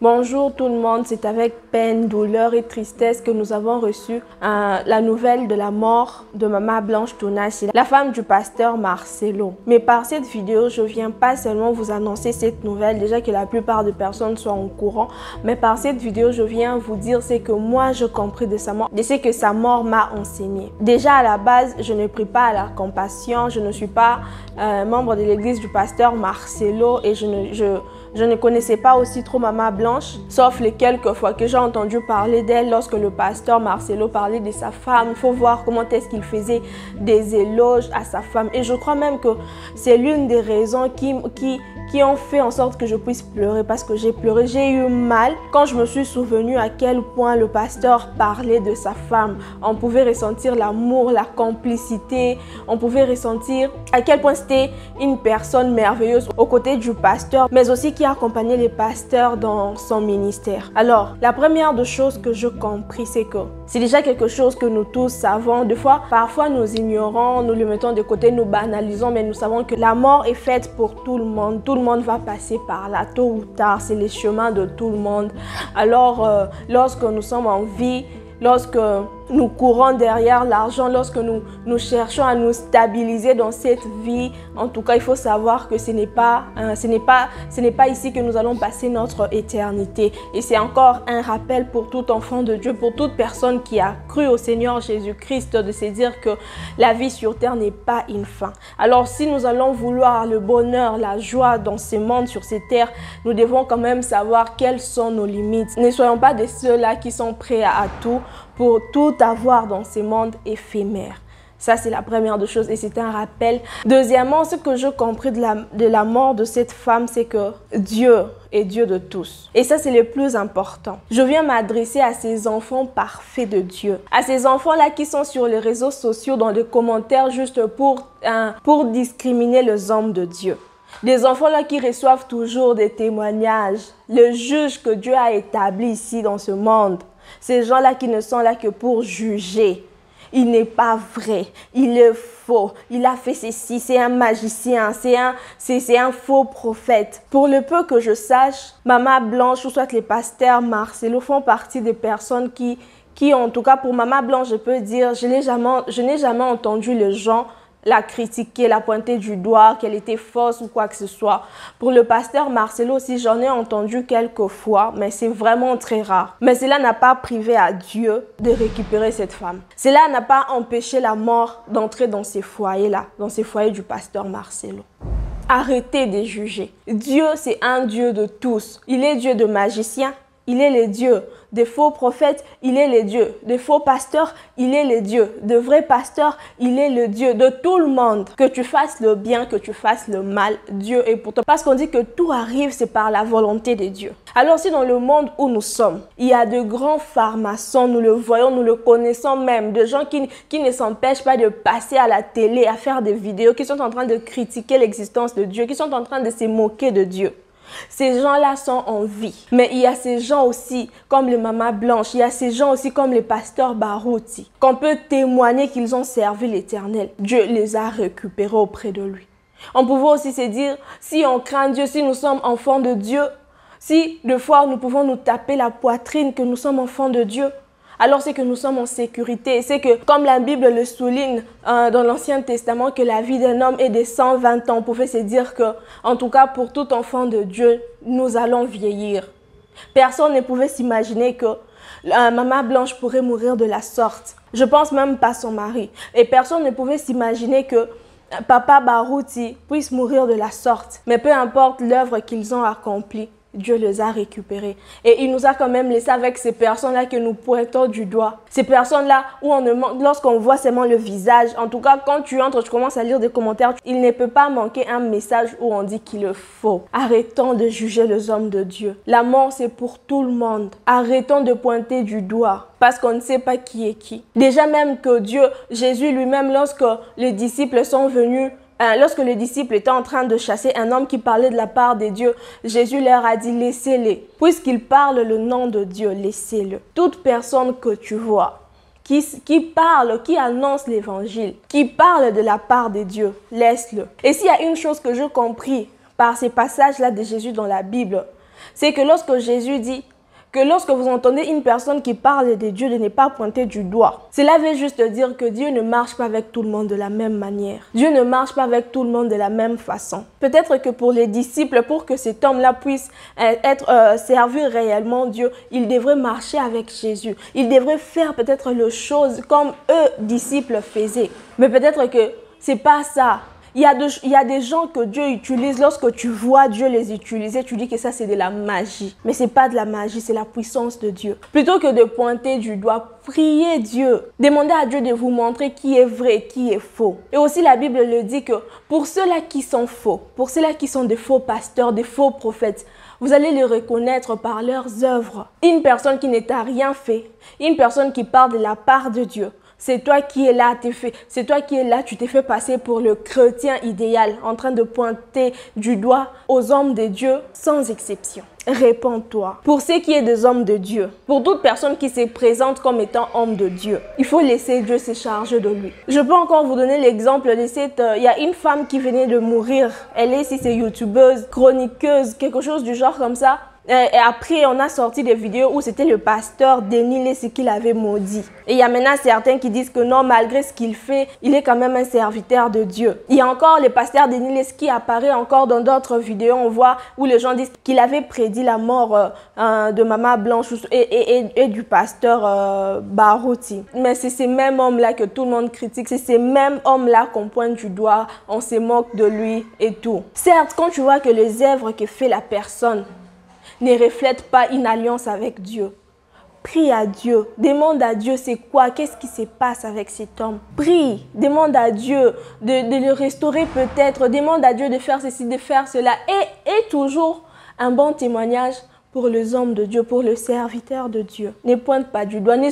Bonjour tout le monde, c'est avec peine, douleur et tristesse que nous avons reçu la nouvelle de la mort de Maman Blanche Tounassi, la femme du pasteur Marcelo. Mais par cette vidéo, je viens pas seulement vous annoncer cette nouvelle, déjà que la plupart des personnes sont au courant, mais par cette vidéo, je viens vous dire c'est que moi je compris de sa mort, et c'est que sa mort m'a enseigné. Déjà à la base, je ne prie pas à la compassion, je ne suis pas membre de l'église du pasteur Marcelo et je ne connaissais pas aussi trop Maman Blanche, sauf les quelques fois que j'ai entendu parler d'elle lorsque le pasteur Marcelo parlait de sa femme. Il faut voir comment est-ce qu'il faisait des éloges à sa femme. Et je crois même que c'est l'une des raisons qui ont fait en sorte que je puisse pleurer, parce que j'ai pleuré, j'ai eu mal quand je me suis souvenu à quel point le pasteur parlait de sa femme. On pouvait ressentir l'amour, la complicité, on pouvait ressentir à quel point c'était une personne merveilleuse aux côtés du pasteur, mais aussi qui accompagnait les pasteurs dans son ministère. Alors, la première des choses que je compris, c'est que c'est déjà quelque chose que nous tous savons. Des fois, parfois nous ignorons, nous le mettons de côté, nous banalisons, mais nous savons que la mort est faite pour tout le monde. Tout le monde va passer par là, tôt ou tard, c'est les chemins de tout le monde. Alors, lorsque nous sommes en vie, lorsque nous courons derrière l'argent, lorsque nous cherchons à nous stabiliser dans cette vie, en tout cas, il faut savoir que ce n'est pas ici que nous allons passer notre éternité. Et c'est encore un rappel pour tout enfant de Dieu, pour toute personne qui a cru au Seigneur Jésus-Christ, de se dire que la vie sur terre n'est pas une fin. Alors, si nous allons vouloir le bonheur, la joie dans ce monde, sur ces terres, nous devons quand même savoir quelles sont nos limites. Ne soyons pas de ceux-là qui sont prêts à tout pour tout avoir dans ces mondes éphémères. Ça, c'est la première des choses et c'est un rappel. Deuxièmement, ce que j'ai compris de la mort de cette femme, c'est que Dieu est Dieu de tous. Et ça, c'est le plus important. Je viens m'adresser à ces enfants parfaits de Dieu. À ces enfants-là qui sont sur les réseaux sociaux, dans les commentaires, juste pour discriminer les hommes de Dieu. Des enfants-là qui reçoivent toujours des témoignages. Le juge que Dieu a établi ici dans ce monde. Ces gens-là qui ne sont là que pour juger. Il n'est pas vrai, il est faux, il a fait ceci, c'est un magicien, c'est un faux prophète. Pour le peu que je sache, Maman Blanche ou soit les pasteurs Marcelo font partie des personnes qui en tout cas pour Maman Blanche, je peux dire, je n'ai jamais entendu les gens la critiquer, la pointer du doigt, qu'elle était fausse ou quoi que ce soit. Pour le pasteur Marcelo aussi, j'en ai entendu quelques fois, mais c'est vraiment très rare. Mais cela n'a pas privé à Dieu de récupérer cette femme. Cela n'a pas empêché la mort d'entrer dans ces foyers-là, dans ces foyers du pasteur Marcelo. Arrêtez de juger. Dieu, c'est un Dieu de tous. Il est Dieu de magiciens, il est le Dieu des faux prophètes, il est le Dieu. Des faux pasteurs, il est le Dieu. De vrais pasteurs, il est le Dieu de tout le monde. Que tu fasses le bien, que tu fasses le mal, Dieu est pour toi. Parce qu'on dit que tout arrive, c'est par la volonté de Dieu. Alors si dans le monde où nous sommes, il y a de grands pharmaciens, nous le voyons, nous le connaissons même, de gens qui ne s'empêchent pas de passer à la télé, à faire des vidéos, qui sont en train de critiquer l'existence de Dieu, qui sont en train de se moquer de Dieu. Ces gens-là sont en vie. Mais il y a ces gens aussi comme les Maman Blanche, il y a ces gens aussi comme les pasteurs Barouti, qu'on peut témoigner qu'ils ont servi l'Éternel. Dieu les a récupérés auprès de lui. On pouvait aussi se dire, si on craint Dieu, si nous sommes enfants de Dieu, si de fois nous pouvons nous taper la poitrine que nous sommes enfants de Dieu, alors c'est que nous sommes en sécurité. C'est que, comme la Bible le souligne dans l'Ancien Testament, que la vie d'un homme est de 120 ans. On pouvait se dire que, en tout cas pour tout enfant de Dieu, nous allons vieillir. Personne ne pouvait s'imaginer que Maman Blanche pourrait mourir de la sorte. Je pense même pas son mari. Et personne ne pouvait s'imaginer que Papa Barouti puisse mourir de la sorte. Mais peu importe l'œuvre qu'ils ont accomplie, Dieu les a récupérés. Et il nous a quand même laissé avec ces personnes-là que nous pointons du doigt. Ces personnes-là où lorsqu'on voit seulement le visage, en tout cas quand tu entres, tu commences à lire des commentaires, il ne peut pas manquer un message où on dit qu'il est faux. Arrêtons de juger les hommes de Dieu. La mort, c'est pour tout le monde. Arrêtons de pointer du doigt parce qu'on ne sait pas qui est qui. Déjà même que Dieu, Jésus lui-même, lorsque les disciples sont venus, lorsque les disciples étaient en train de chasser un homme qui parlait de la part de Dieu, Jésus leur a dit, laissez-les. Puisqu'il parle le nom de Dieu, laissez-le. Toute personne que tu vois, qui parle, qui annonce l'évangile, qui parle de la part de Dieu, laisse-le. Et s'il y a une chose que j'ai compris par ces passages-là de Jésus dans la Bible, c'est que lorsque Jésus dit que lorsque vous entendez une personne qui parle de Dieu, de ne pas pointer du doigt. Cela veut juste dire que Dieu ne marche pas avec tout le monde de la même manière. Dieu ne marche pas avec tout le monde de la même façon. Peut-être que pour les disciples, pour que cet homme-là puisse servir réellement Dieu, il devrait marcher avec Jésus. Il devrait faire peut-être les choses comme eux, disciples, faisaient. Mais peut-être que c'est pas ça. Il y a des gens que Dieu utilise. Lorsque tu vois Dieu les utiliser, tu dis que ça c'est de la magie. Mais ce n'est pas de la magie, c'est la puissance de Dieu. Plutôt que de pointer du doigt, priez Dieu. Demandez à Dieu de vous montrer qui est vrai, qui est faux. Et aussi la Bible le dit que pour ceux-là qui sont faux, pour ceux-là qui sont des faux pasteurs, des faux prophètes, vous allez les reconnaître par leurs œuvres. Une personne qui ne t'a rien fait, une personne qui parle de la part de Dieu, c'est toi qui es là, c'est toi qui es là, tu t'es fait passer pour le chrétien idéal, en train de pointer du doigt aux hommes de Dieu sans exception. Répands-toi. Pour ce qui est des hommes de Dieu, pour toute personne qui se présente comme étant homme de Dieu, il faut laisser Dieu se charger de lui. Je peux encore vous donner l'exemple de il y a une femme qui venait de mourir. Elle est ici, c'est youtubeuse, chroniqueuse, quelque chose du genre comme ça. Et après, on a sorti des vidéos où c'était le pasteur Denis ce qu'il avait maudit. Et il y a maintenant certains qui disent que non, malgré ce qu'il fait, il est quand même un serviteur de Dieu. Il y a encore le pasteur Denis qui apparaît encore dans d'autres vidéos. On voit où les gens disent qu'il avait prédit la mort de Maman Blanche et du pasteur Barouti. Mais c'est ces mêmes hommes-là que tout le monde critique. C'est ces mêmes hommes-là qu'on pointe du doigt. On se moque de lui et tout. Certes, quand tu vois que les œuvres que fait la personne ne reflète pas une alliance avec Dieu, prie à Dieu, demande à Dieu c'est quoi, qu'est-ce qui se passe avec cet homme. Prie, demande à Dieu de le restaurer peut-être, demande à Dieu de faire ceci, de faire cela. Et toujours un bon témoignage pour les hommes de Dieu, pour le serviteur de Dieu. Ne pointe pas du doigt, ne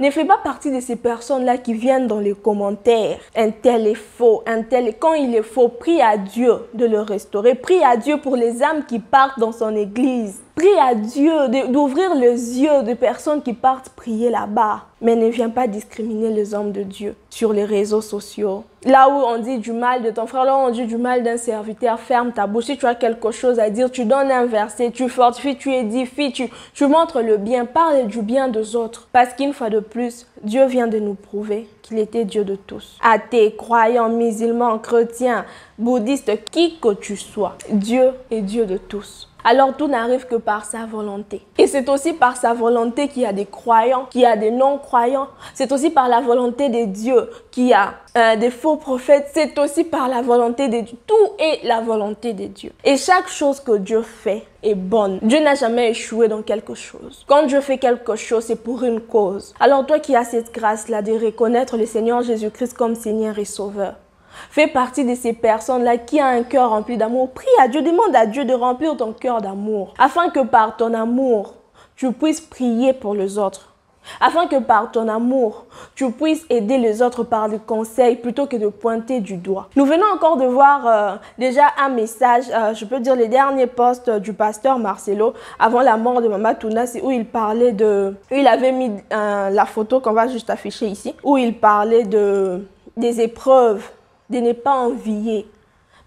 fais pas partie de ces personnes-là qui viennent dans les commentaires. Un tel est faux, un tel est... Quand il est faux, prie à Dieu de le restaurer. Prie à Dieu pour les âmes qui partent dans son église. Prie à Dieu d'ouvrir les yeux de personnes qui partent prier là-bas. Mais ne viens pas discriminer les hommes de Dieu sur les réseaux sociaux. Là où on dit du mal de ton frère, là où on dit du mal d'un serviteur, ferme ta bouche. Si tu as quelque chose à dire, tu donnes un verset, tu fortifies, tu édifies, tu montres le bien, parle du bien des autres. Parce qu'une fois de plus, Dieu vient de nous prouver qu'il était Dieu de tous. Athées, croyants, musulmans, chrétiens, bouddhistes, qui que tu sois, Dieu est Dieu de tous. Alors tout n'arrive que par sa volonté. Et c'est aussi par sa volonté qu'il y a des croyants, qu'il y a des non-croyants. C'est aussi par la volonté de Dieu qu'il y a des faux prophètes. C'est aussi par la volonté de Dieu. Tout est la volonté de Dieu. Et chaque chose que Dieu fait est bonne. Dieu n'a jamais échoué dans quelque chose. Quand Dieu fait quelque chose, c'est pour une cause. Alors toi qui as cette grâce-là de reconnaître le Seigneur Jésus-Christ comme Seigneur et Sauveur, fais partie de ces personnes-là qui ont un cœur rempli d'amour. Prie à Dieu, demande à Dieu de remplir ton cœur d'amour. Afin que par ton amour, tu puisses prier pour les autres. Afin que par ton amour, tu puisses aider les autres par des conseils plutôt que de pointer du doigt. Nous venons encore de voir déjà un message, je peux dire les derniers posts du pasteur Marcelo avant la mort de Maman Touna, c'est où il parlait il avait mis la photo qu'on va juste afficher ici, où il parlait des épreuves, de ne pas envier.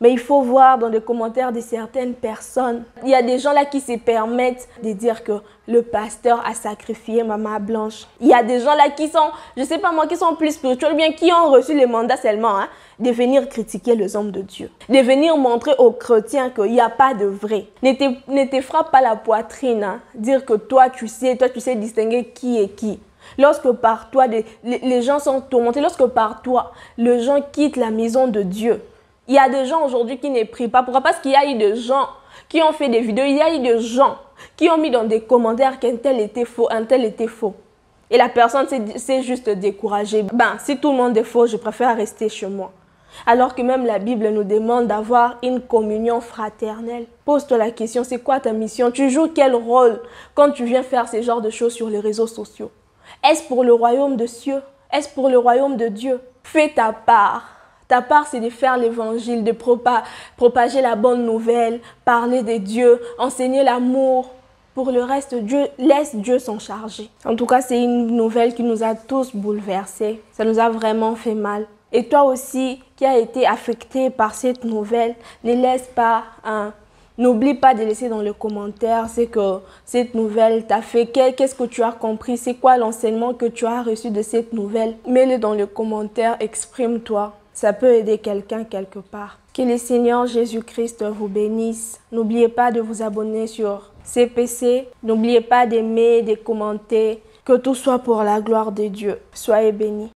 Mais il faut voir dans les commentaires de certaines personnes, il y a des gens là qui se permettent de dire que le pasteur a sacrifié Maman Blanche. Il y a des gens là qui sont, je sais pas moi, qui sont plus spirituels, bien qui ont reçu le mandat seulement, de venir critiquer les hommes de Dieu. De venir montrer aux chrétiens qu'il n'y a pas de vrai. Ne te frappe pas la poitrine, dire que toi tu sais distinguer qui est qui. Lorsque par toi, les gens sont tourmentés, lorsque par toi, les gens quittent la maison de Dieu. Il y a des gens aujourd'hui qui ne prient pas. Pourquoi? Parce qu'il y a eu des gens qui ont fait des vidéos, il y a eu des gens qui ont mis dans des commentaires qu'un tel était faux, un tel était faux. Et la personne s'est juste découragée. Si tout le monde est faux, je préfère rester chez moi. Alors que même la Bible nous demande d'avoir une communion fraternelle. Pose-toi la question, c'est quoi ta mission? Tu joues quel rôle quand tu viens faire ce genre de choses sur les réseaux sociaux? Est-ce pour le royaume de cieux? Est-ce pour le royaume de Dieu? Fais ta part. Ta part, c'est de faire l'évangile, de propager la bonne nouvelle, parler de Dieu, enseigner l'amour. Pour le reste, laisse Dieu s'en charger. En tout cas, c'est une nouvelle qui nous a tous bouleversés. Ça nous a vraiment fait mal. Et toi aussi, qui as été affecté par cette nouvelle, ne laisse pas N'oublie pas de laisser dans les commentaires c'est que cette nouvelle t'a fait, qu'est-ce que tu as compris, c'est quoi l'enseignement que tu as reçu de cette nouvelle. Mets-le dans les commentaires, exprime-toi. Ça peut aider quelqu'un quelque part. Que le Seigneur Jésus-Christ vous bénisse. N'oubliez pas de vous abonner sur CPC. N'oubliez pas d'aimer, de commenter. Que tout soit pour la gloire de Dieu. Soyez bénis.